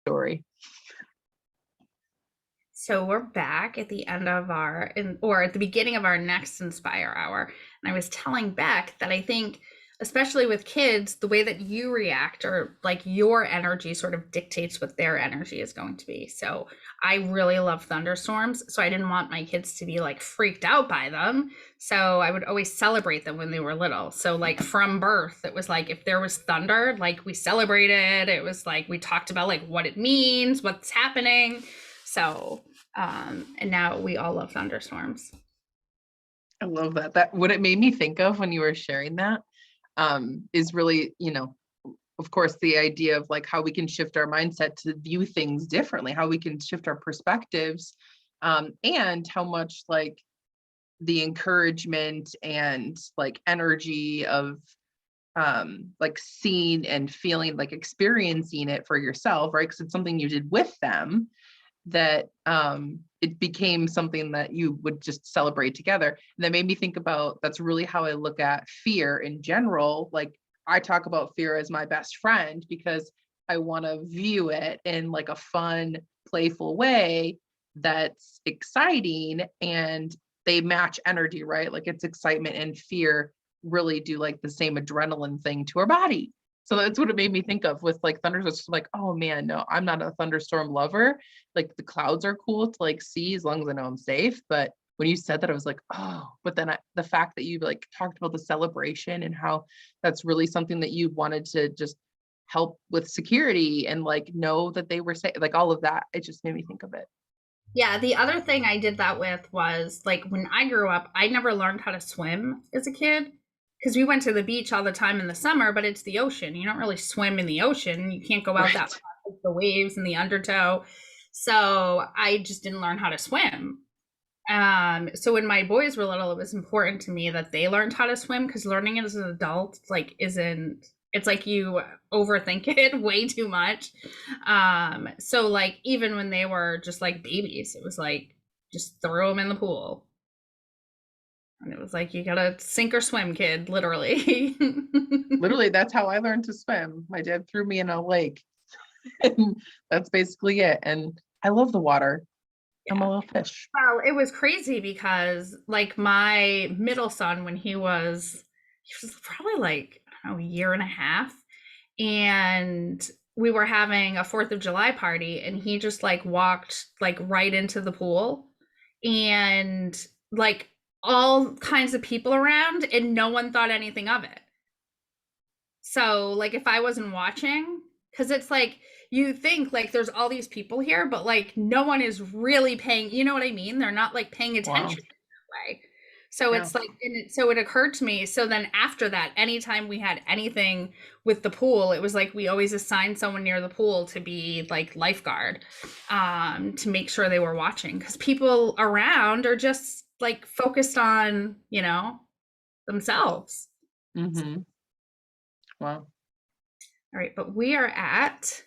story. So we're back at the end of or at the beginning of our next Inspire Hour. And I was telling Beck that I think, especially with kids, the way that you react or like your energy sort of dictates what their energy is going to be. So I really love thunderstorms. So I didn't want my kids to be like freaked out by them. So I would always celebrate them when they were little. So like from birth, it was like if there was thunder, like we celebrated. It was like we talked about like what it means, what's happening. So and now we all love thunderstorms. I love that. That what it made me think of when you were sharing that is really, of course, the idea of like how we can shift our mindset to view things differently, how we can shift our perspectives, and how much like the encouragement and like energy of like seeing and feeling, like experiencing it for yourself, right? Because it's something you did with them, that it became something that you would just celebrate together. And that made me think about, that's really how I look at fear in general. Like I talk about fear as my best friend because I want to view it in like a fun, playful way that's exciting, and they match energy, right? Like it's excitement and fear really do like the same adrenaline thing to our body. So that's what it made me think of with like thunderstorms. It's like, oh man, no, I'm not a thunderstorm lover. Like the clouds are cool to like see as long as I know I'm safe. But when you said that, I was like, oh, but then the fact that you like talked about the celebration and how that's really something that you wanted to just help with security and like know that they were safe, like all of that, it just made me think of it. Yeah, the other thing I did that with was like when I grew up, I never learned how to swim as a kid because we went to the beach all the time in the summer, but it's the ocean. You don't really swim in the ocean. You can't go out that Right. far with the waves and the undertow. So I just didn't learn how to swim. So when my boys were little, it was important to me that they learned how to swim because learning it as an adult like isn't, it's like you overthink it way too much. So like even when they were just like babies, it was like just throw them in the pool. And it was like you gotta sink or swim, kid, literally. Literally, that's how I learned to swim. My dad threw me in a lake, and that's basically it. And I love the water. I'm a Yeah. little fish. Well, it was crazy because like my middle son, when he was probably like, I don't know, a year and a half, and we were having a 4th of July party, and he just like walked like right into the pool, and like all kinds of people around, and no one thought anything of it. So, like, if I wasn't watching, because it's like you think like there's all these people here, but like no one is really paying, you know what I mean? They're not like paying Wow. attention that way. So Yeah. it's like, so it occurred to me. So then after that, anytime we had anything with the pool, it was like we always assigned someone near the pool to be like lifeguard, to make sure they were watching because people around are just like focused on, themselves. Mm-hmm. Wow. All right, but we are at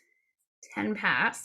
10 past.